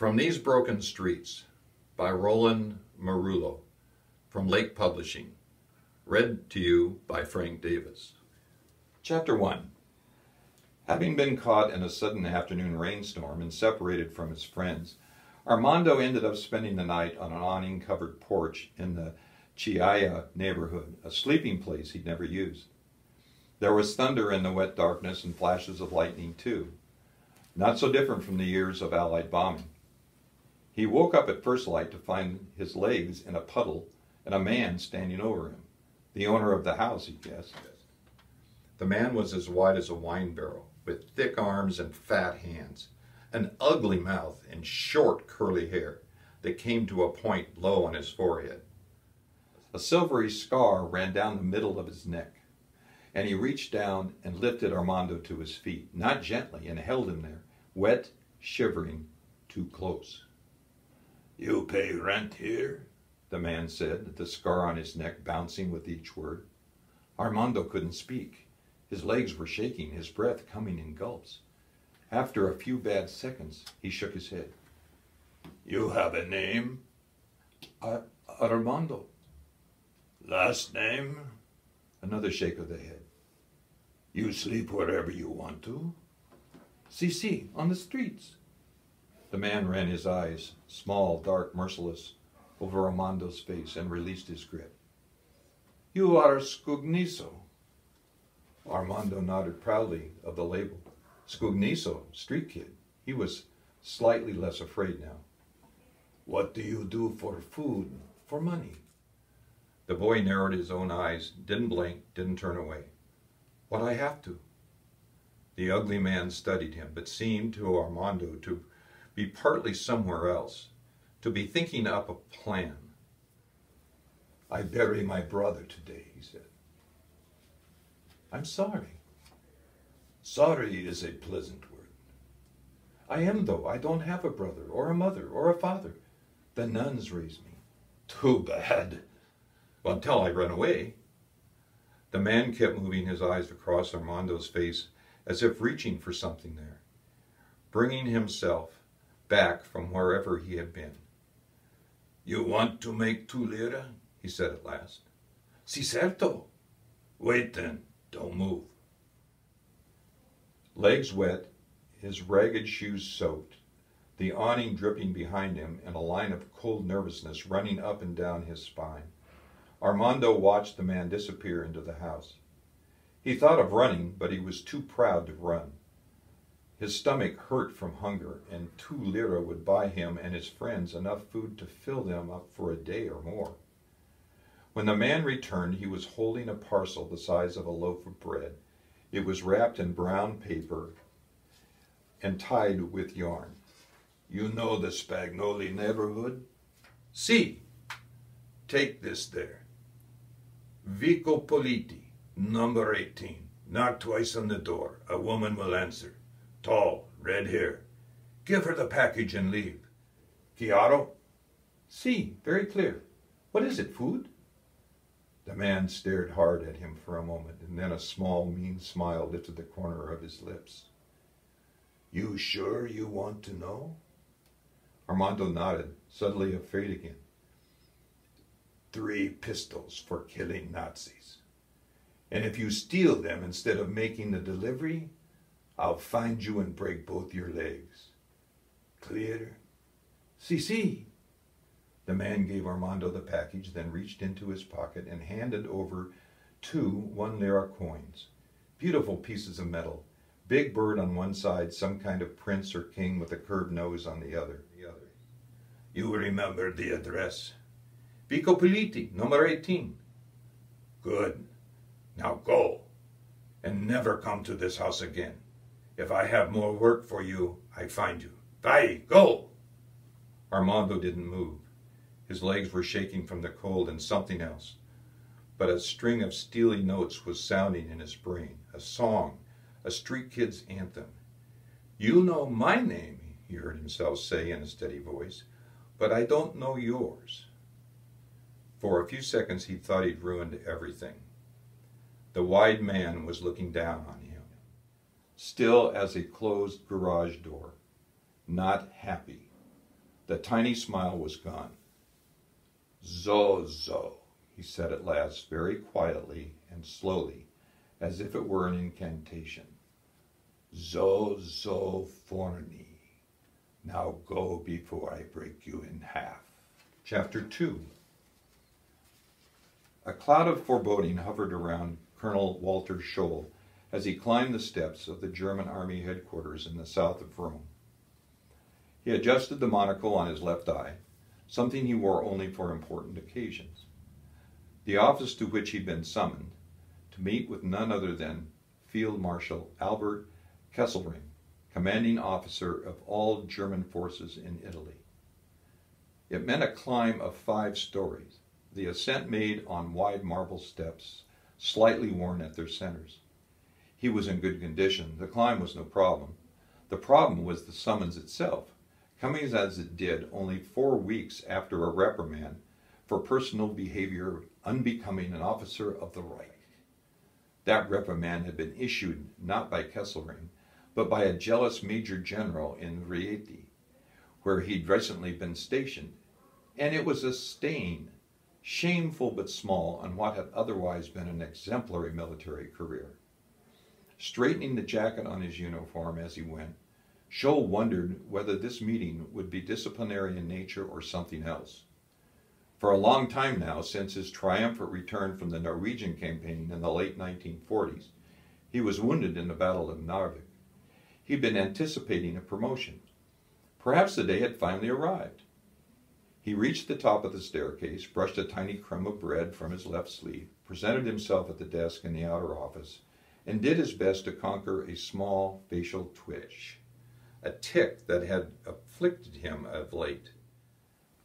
From These Broken Streets by Roland Merullo from Lake Publishing. Read to you by Frank Davis. Chapter 1. Having been caught in a sudden afternoon rainstorm and separated from his friends, Armando ended up spending the night on an awning-covered porch in the Chiaya neighborhood, a sleeping place he'd never used. There was thunder in the wet darkness and flashes of lightning, too. Not so different from the years of Allied bombing. He woke up at first light to find his legs in a puddle and a man standing over him. The owner of the house, he guessed. The man was as wide as a wine barrel, with thick arms and fat hands, an ugly mouth and short curly hair that came to a point low on his forehead. A silvery scar ran down the middle of his neck, and he reached down and lifted Armando to his feet, not gently, and held him there, wet, shivering, too close. "You pay rent here?" the man said, the scar on his neck bouncing with each word. Armando couldn't speak. His legs were shaking, his breath coming in gulps. After a few bad seconds, he shook his head. "You have a name?" Armando." "Last name?" Another shake of the head. "You sleep wherever you want to?" Si, on the streets." The man ran his eyes, small, dark, merciless, over Armando's face and released his grip. "You are Scugniso." Armando nodded proudly of the label. Scugniso, street kid. He was slightly less afraid now. "What do you do for food, for money?" The boy narrowed his own eyes, didn't blink, didn't turn away. "What I have to." The ugly man studied him, but seemed to Armando to be partly somewhere else, to be thinking up a plan. "I bury my brother today," he said. "I'm sorry." "Sorry is a pleasant word." "I am, though. I don't have a brother, or a mother, or a father. The nuns raised me." "Too bad." "Well, until I run away." The man kept moving his eyes across Armando's face as if reaching for something there, bringing himself back from wherever he had been. "You want to make 2 lire?" he said at last. "Si, certo." "Wait then, don't move." Legs wet, his ragged shoes soaked, the awning dripping behind him, and a line of cold nervousness running up and down his spine, Armando watched the man disappear into the house. He thought of running, but he was too proud to run. His stomach hurt from hunger, and 2 lire would buy him and his friends enough food to fill them up for a day or more. When the man returned, he was holding a parcel the size of a loaf of bread. It was wrapped in brown paper and tied with yarn. "You know the Spagnoli neighborhood?" "Si." "Take this there. Vico Politi, number 18. Knock twice on the door. A woman will answer. Tall, red hair. Give her the package and leave. Chiaro?" "Si, very clear. What is it, food?" The man stared hard at him for a moment, and then a small, mean smile lifted the corner of his lips. "You sure you want to know?" Armando nodded, suddenly afraid again. 3 pistols for killing Nazis. And if you steal them instead of making the delivery, I'll find you and break both your legs. Clear?" Si. The man gave Armando the package, then reached into his pocket and handed over 2 1-lire coins. Beautiful pieces of metal. Big bird on one side, some kind of prince or king with a curved nose on the other. "You remember the address?" "Vico Politi, number 18. "Good. Now go, and never come to this house again. If I have more work for you, I find you. Vai, go!" Armando didn't move. His legs were shaking from the cold and something else. But a string of steely notes was sounding in his brain. A song, a street kid's anthem. "You know my name," he heard himself say in a steady voice, "but I don't know yours." For a few seconds he thought he'd ruined everything. The wide man was looking down on him, still as a closed garage door, not happy, The tiny smile was gone. "So," he said at last, very quietly and slowly, as if it were an incantation. "So for me. Now go before I break you in half." Chapter 2. A cloud of foreboding hovered around Colonel Walter Scholl as he climbed the steps of the German army headquarters in the south of Rome. He adjusted the monocle on his left eye, something he wore only for important occasions. The office to which he'd been summoned, to meet with none other than Field Marshal Albert Kesselring, commanding officer of all German forces in Italy. It meant a climb of 5 stories, the ascent made on wide marble steps, slightly worn at their centers. He was in good condition. The climb was no problem. The problem was the summons itself, coming as it did only 4 weeks after a reprimand for personal behavior unbecoming an officer of the Reich. That reprimand had been issued not by Kesselring, but by a jealous major general in Rieti, where he'd recently been stationed, and it was a stain, shameful but small, on what had otherwise been an exemplary military career. Straightening the jacket on his uniform as he went, Scholl wondered whether this meeting would be disciplinary in nature or something else. For a long time now, since his triumphant return from the Norwegian campaign in the late 1940s, he was wounded in the Battle of Narvik. He'd been anticipating a promotion. Perhaps the day had finally arrived. He reached the top of the staircase, brushed a tiny crumb of bread from his left sleeve, presented himself at the desk in the outer office, and did his best to conquer a small facial twitch, a tic that had afflicted him of late.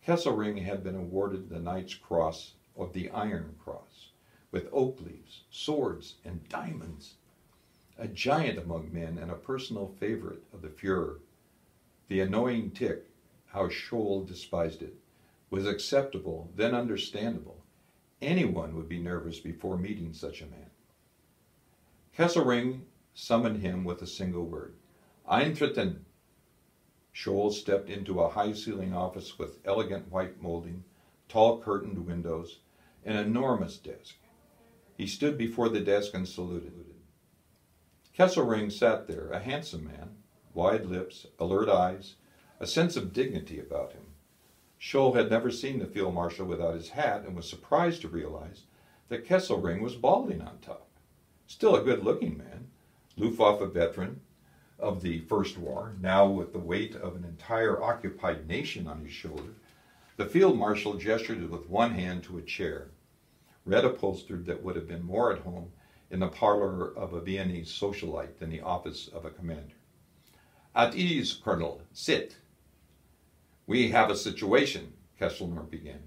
Kesselring had been awarded the Knight's Cross of the Iron Cross, with oak leaves, swords, and diamonds. A giant among men and a personal favorite of the Fuhrer. The annoying tic, how Scholl despised it, was acceptable, then understandable. Anyone would be nervous before meeting such a man. Kesselring summoned him with a single word. "Eintreten." Scholl stepped into a high-ceiling office with elegant white molding, tall curtained windows, an enormous desk. He stood before the desk and saluted. Kesselring sat there, a handsome man, wide lips, alert eyes, a sense of dignity about him. Scholl had never seen the field marshal without his hat and was surprised to realize that Kesselring was balding on top. Still a good-looking man, Luftwaffe veteran of the First War, now with the weight of an entire occupied nation on his shoulder, the field marshal gestured with one hand to a chair, red upholstered, that would have been more at home in the parlor of a Viennese socialite than the office of a commander. "At ease, Colonel. Sit." "We have a situation," Kesselring began.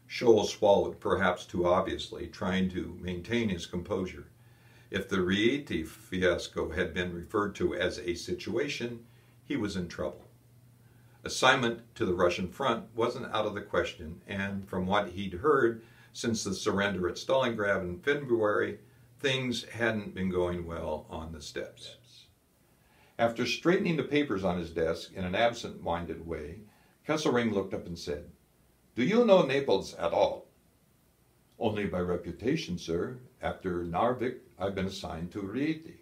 Scholl swallowed, perhaps too obviously, trying to maintain his composure. If the Rieti fiasco had been referred to as a situation, he was in trouble. Assignment to the Russian front wasn't out of the question, and from what he'd heard since the surrender at Stalingrad in February, things hadn't been going well on the steppes. After straightening the papers on his desk in an absent-minded way, Kesselring looked up and said, "Do you know Naples at all?" "Only by reputation, sir. After Narvik, I've been assigned to Rieti."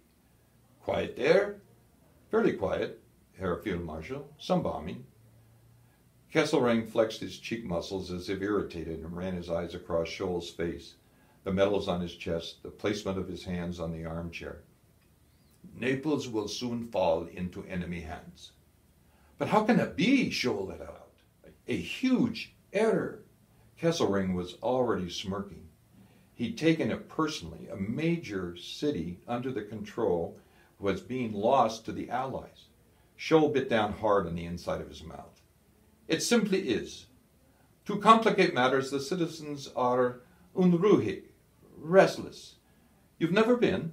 "Quiet there?" "Fairly quiet, Herr Field Marshal. Some bombing." Kesselring flexed his cheek muscles as if irritated and ran his eyes across Scholl's face, the medals on his chest, the placement of his hands on the armchair. "Naples will soon fall into enemy hands." "But how can it be?" Scholl let out. "A huge error." Kesselring was already smirking. He'd taken it personally. A major city under the control was being lost to the Allies. Scholl bit down hard on the inside of his mouth. "It simply is. To complicate matters, the citizens are unruhig, restless. You've never been?"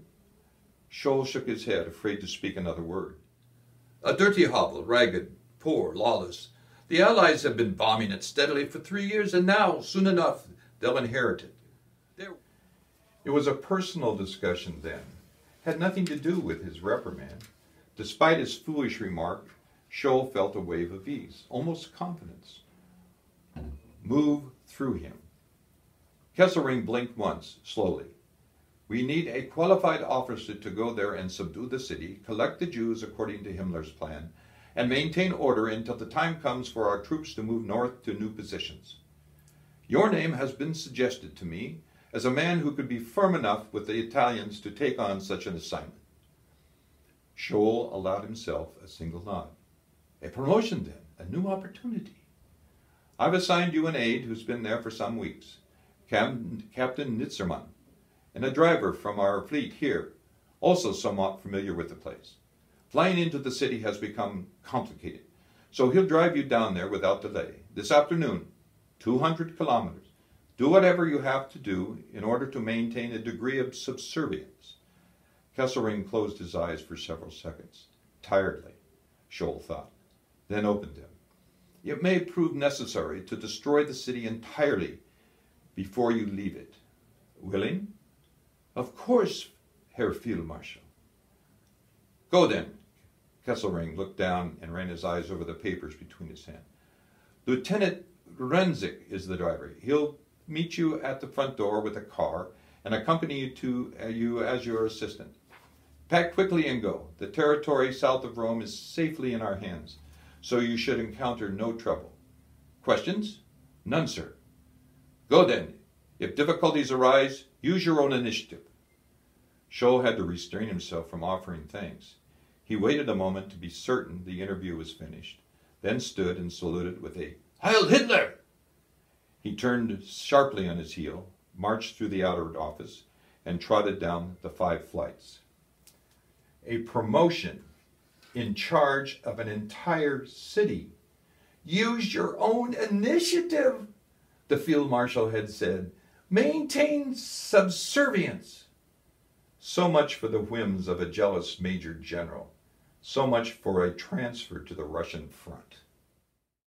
Scholl shook his head, afraid to speak another word. "A dirty hovel, ragged, poor, lawless. The Allies have been bombing it steadily for 3 years, and now, soon enough, they'll inherit it." It was a personal discussion then. Had nothing to do with his reprimand. Despite his foolish remark, Scholl felt a wave of ease, almost confidence, move through him. Kesselring blinked once, slowly. We need a qualified officer to go there and subdue the city, collect the Jews according to Himmler's plan, and maintain order until the time comes for our troops to move north to new positions. Your name has been suggested to me as a man who could be firm enough with the Italians to take on such an assignment. Scholl allowed himself a single nod. A promotion, then, a new opportunity. I've assigned you an aide who's been there for some weeks, Captain Nitzerman, and a driver from our fleet here, also somewhat familiar with the place. Flying into the city has become complicated, so he'll drive you down there without delay. This afternoon, 200 kilometers. Do whatever you have to do in order to maintain a degree of subservience. Kesselring closed his eyes for several seconds, tiredly, Scholl thought, then opened them. It may prove necessary to destroy the city entirely before you leave it. Willing? Of course, Herr Field Marshal. Go then. Kesselring looked down and ran his eyes over the papers between his hands. Lieutenant Renzik is the driver. He'll meet you at the front door with a car and accompany you as your assistant. Pack quickly and go. The territory south of Rome is safely in our hands, so you should encounter no trouble. Questions? None, sir. Go then. If difficulties arise, use your own initiative. Scholl had to restrain himself from offering thanks. He waited a moment to be certain the interview was finished, then stood and saluted with a Heil Hitler! He turned sharply on his heel, marched through the outer office, and trotted down the 5 flights. A promotion in charge of an entire city. Use your own initiative, the field marshal had said. Maintain subservience. So much for the whims of a jealous major general. So much for a transfer to the Russian front.